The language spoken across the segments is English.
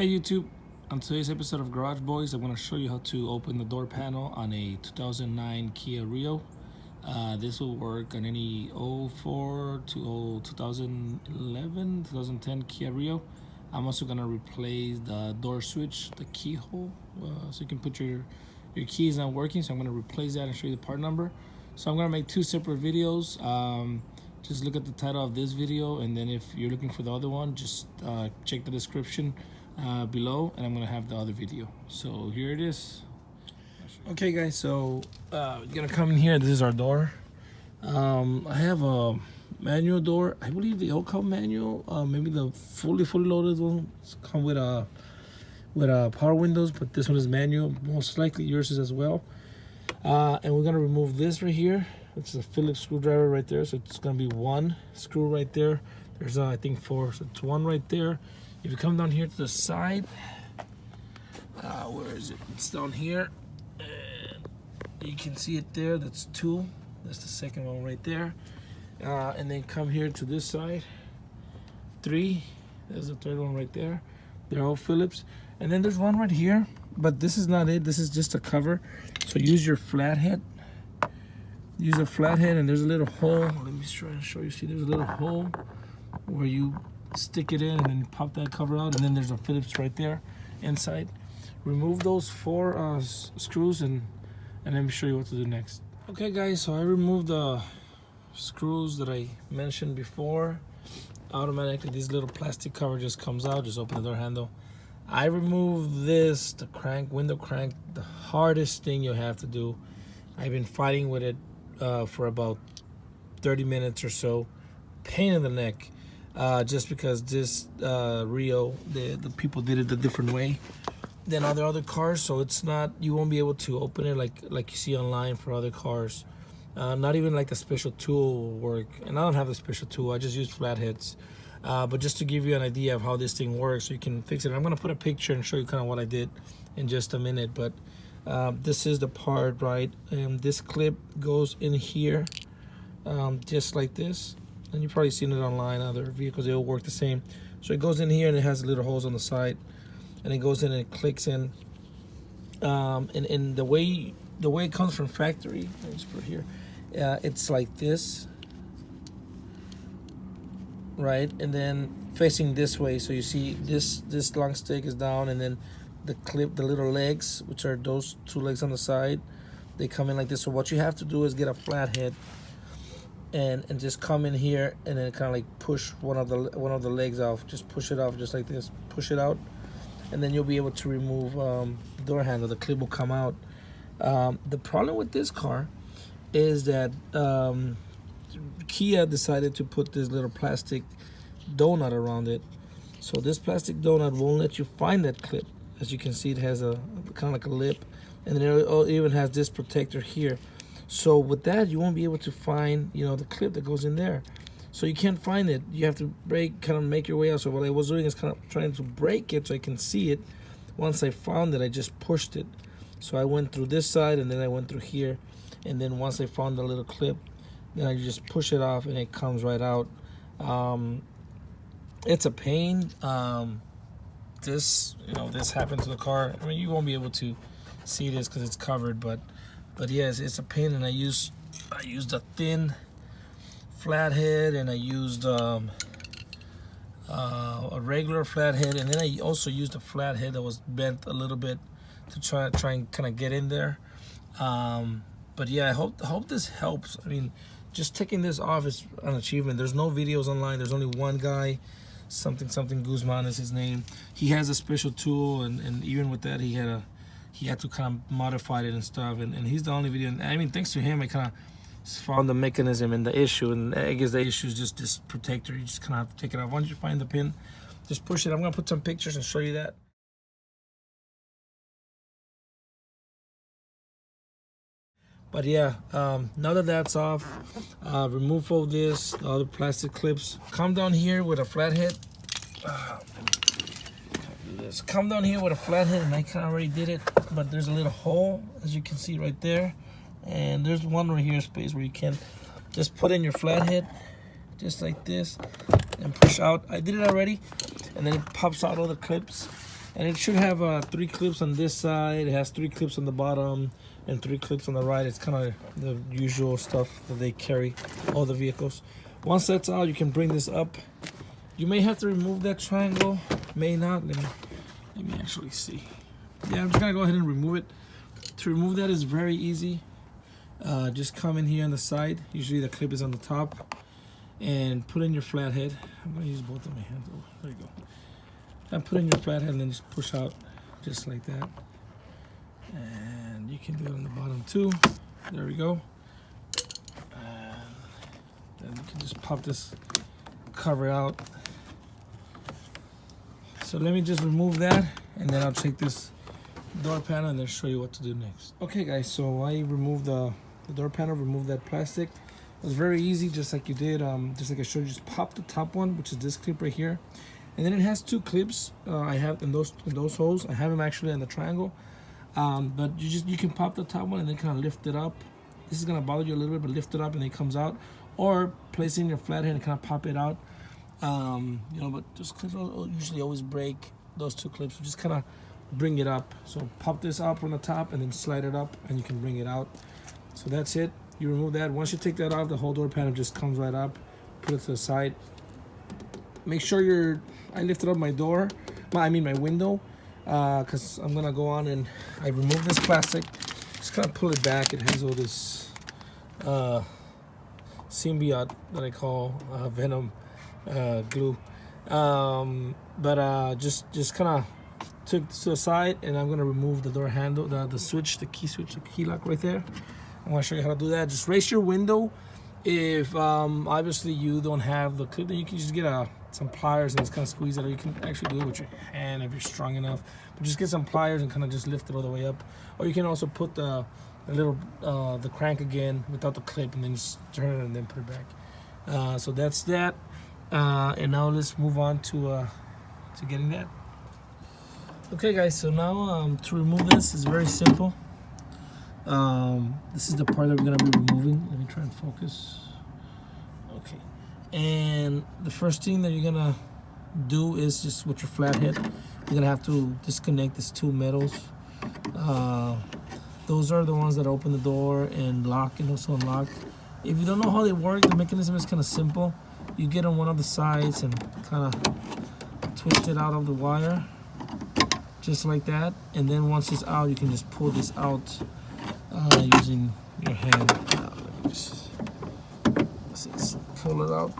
Hey YouTube, on today's episode of Garage Boys, I'm going to show you how to open the door panel on a 2009 Kia Rio. This will work on any 04 to 2011, 2010 Kia Rio. I'm also going to replace the door switch, the keyhole, so you can put your key is not working, so I'm going to replace that and show you the part number. So I'm going to make two separate videos. Just look at the title of this video, and then if you're looking for the other one, just check the description below, and I'm gonna have the other video. So here it is. Okay guys, so you're gonna come in here. This is our door. I have a manual door. I believe they all come manual. Maybe the fully loaded one come with power windows, but this one is manual. Most likely yours is as well. And we're gonna remove this right here. It's a Phillips screwdriver right there, so it's gonna be one screw right there. There's I think four, so it's one right there. If you come down here to the side, where is it? It's down here, and you can see it there. That's two. That's the second one right there. And then come here to this side, three. There's the third one right there. They're all Phillips. And then there's one right here, but this is not it. This is just a cover. So use your flathead. Use a flathead, and there's a little hole. Let me try and show you. See, there's a little hole where you stick it in and then pop that cover out, and then there's a Phillips right there inside. Remove those four screws, and let me show you what to do next. Okay guys, so I removed the screws that I mentioned before. Automatically this little plastic cover just comes out. Just open the door handle. I removed this, the window crank, the hardest thing you have to do. I've been fighting with it for about 30 minutes or so. Pain in the neck. Just because this Rio, the people did it a different way than other cars, so it's not, you won't be able to open it like you see online for other cars. Not even like the special tool will work, and I don't have the special tool. I just use flatheads. But just to give you an idea of how this thing works, so you can fix it. I'm gonna put a picture and show you kind of what I did in just a minute. But this is the part, right? And this clip goes in here, just like this. And you've probably seen it online, other vehicles, they all work the same. So it goes in here, and it has little holes on the side, and it goes in and it clicks in. And the way it comes from factory, let me just put it here, it's like this, right? And then facing this way, so you see this long stick is down, and then the little legs, which are those two legs on the side, they come in like this. So what you have to do is get a flathead and just come in here, and then kind of like push one of the legs off. Just push it off just like this, push it out, and then you'll be able to remove the door handle. The clip will come out. The problem with this car is that Kia decided to put this little plastic donut around it. So this plastic donut won't let you find that clip. As you can see, it has a kind of like a lip, and then it even has this protector here. So with that, you won't be able to find, the clip that goes in there. So you can't find it. You have to kind of make your way out. So what I was doing is kind of trying to break it so I can see it. Once I found it, I just pushed it. So I went through this side, and then I went through here. And then once I found the little clip, then I just push it off, and it comes right out. It's a pain. This happened to the car. I mean, you won't be able to see this because it's covered, but yes, it's a pain. And I used a thin flathead, and I used a regular flathead, and then I also used a flathead that was bent a little bit to try and kind of get in there. But yeah, I hope this helps. I mean, just taking this off is an achievement. There's no videos online. There's only one guy, something Guzman is his name. He has a special tool, and even with that, he had to kind of modify it and stuff, and he's the only video. And I mean, thanks to him, I kind of found the mechanism and the issue, and I guess the issue is just this protector. You just kind of have to take it off. Once you find the pin, just push it. I'm gonna put some pictures and show you that. But yeah, now that that's off, remove all this, all the plastic clips. Come down here with a flathead. Come down here with a flathead, and I kind of already did it, but there's a little hole, as you can see right there, and there's one right here space where you can just put in your flathead, just like this, and push out. I did it already, and then it pops out all the clips. And it should have 3 clips on this side. It has 3 clips on the bottom and 3 clips on the right. It's kind of the usual stuff that they carry, all the vehicles. Once that's out, you can bring this up. You may have to remove that triangle, may not. Let me actually see. Yeah, I'm just gonna go ahead and remove it. To remove that is very easy. Just come in here on the side. Usually the clip is on the top, and put in your flathead. I'm gonna use both of my hands. Oh, there you go. And put in your flathead and then just push out just like that. And you can do it on the bottom too. There we go. And then you can just pop this cover out. So let me just remove that, and then I'll take this door panel and then show you what to do next. Okay guys, so I removed the door panel, removed that plastic. It was very easy, just like you did, just like I showed you. Just pop the top one, which is this clip right here. And then it has 2 clips. I have in those holes. I have them actually in the triangle. But you can pop the top one and then kind of lift it up. This is gonna bother you a little bit, but lift it up and it comes out. Or place it in your flathead and kind of pop it out. You know, but those clips usually always break. Those 2 clips, so just kind of bring it up. So pop this up on the top and then slide it up, and you can bring it out. So that's it. You remove that. Once you take that off, the whole door panel just comes right up. Put it to the side. Make sure I lifted up my door, my window, because I'm gonna go on and I remove this plastic. Just kind of pull it back. It has all this symbiote that I call venom glue. Just kind of took this to the side, and I'm gonna remove the door handle, the switch, the key switch, the key lock right there. I'm gonna show you how to do that. Just raise your window. If obviously you don't have the clip, then you can just get some pliers and just kind of squeeze it, or you can actually do it with your hand if you're strong enough. But just get some pliers and kind of just lift it all the way up. Or you can also put the crank again without the clip, and then just turn it and then put it back. So that's that. And now let's move on to getting that. Okay guys, so now to remove this is very simple. This is the part that we're gonna be removing. Let me try and focus. Okay, and the first thing that you're gonna do is just with your flathead, you're gonna have to disconnect these 2 metals. Those are the ones that open the door and lock and also unlock. If you don't know how they work, the mechanism is kind of simple. You get on one of the sides and kind of twist it out of the wire, just like that. And then once it's out, you can just pull this out using your hand. Let me just pull it out.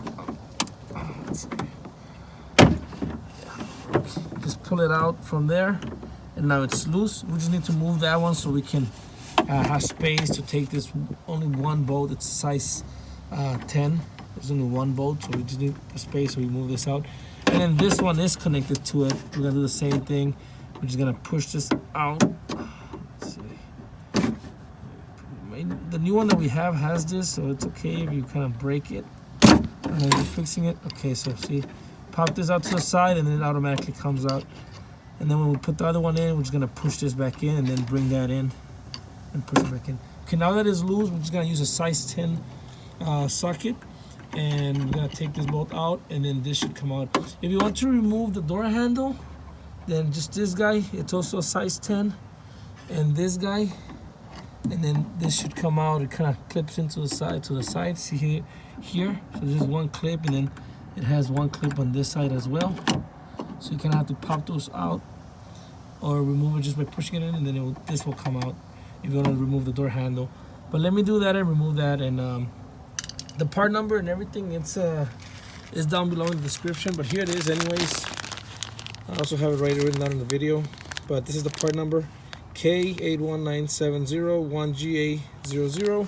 Just pull it out from there, and now it's loose. We just need to move that one so we can have space to take this. Only one bolt. It's size 10. There's only one bolt, so we just need the space, so we move this out. And then this one is connected to it. We're gonna do the same thing. We're just gonna push this out. Let's see. The new one that we have has this, so it's okay if you kind of break it. And then you're fixing it. Okay, so see, pop this out to the side, and then it automatically comes out. And then when we put the other one in, we're just gonna push this back in, and then bring that in and push it back in. Okay, now that it's loose, we're just gonna use a size 10 socket. And we're gonna take this bolt out, and then this should come out. If you want to remove the door handle, then just this guy, it's also a size 10, and this guy, and then this should come out. It kind of clips into the side. See here, so there's one clip, and then it has one clip on this side as well. So you kind of have to pop those out or remove it just by pushing it in, and then this will come out if you want to remove the door handle. But let me do that and remove that, and the part number and everything, it's down below in the description, but here it is anyways. I also have it written down in the video, but this is the part number K819701GA00.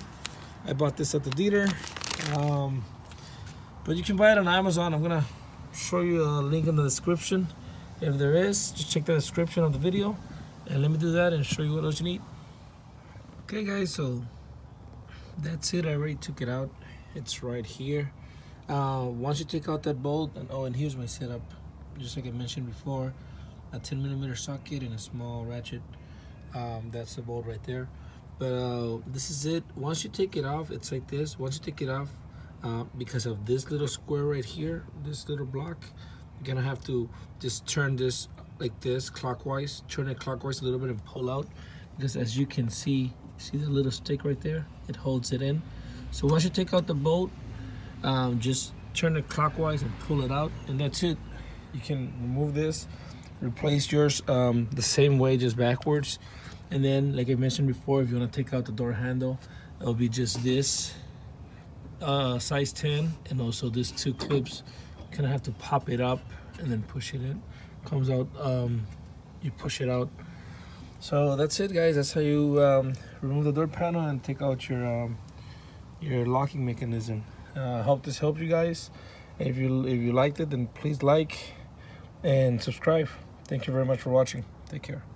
I bought this at the dealer, but you can buy it on Amazon. I'm gonna show you a link in the description if there is. Just check the description of the video, and let me do that and show you what else you need. Okay guys, so that's it. I already took it out. It's right here. Once you take out that bolt, and here's my setup, just like I mentioned before, a 10mm socket and a small ratchet. That's the bolt right there. But this is it. Once you take it off, it's like this. Once you take it off, because of this little square right here, this little block, you're gonna have to just turn this like this clockwise, turn it clockwise a little bit and pull out, because as you can see the little stick right there, it holds it in. So once you take out the bolt, just turn it clockwise and pull it out, and that's it. You can remove this, replace yours the same way, just backwards. And then, like I mentioned before, if you want to take out the door handle, it'll be just this size 10, and also these 2 clips. Kind of have to pop it up and then push it in. Comes out, you push it out. So that's it, guys. That's how you remove the door panel and take out your locking mechanism. Hope this helped you guys. If you liked it, then please like and subscribe. Thank you very much for watching. Take care.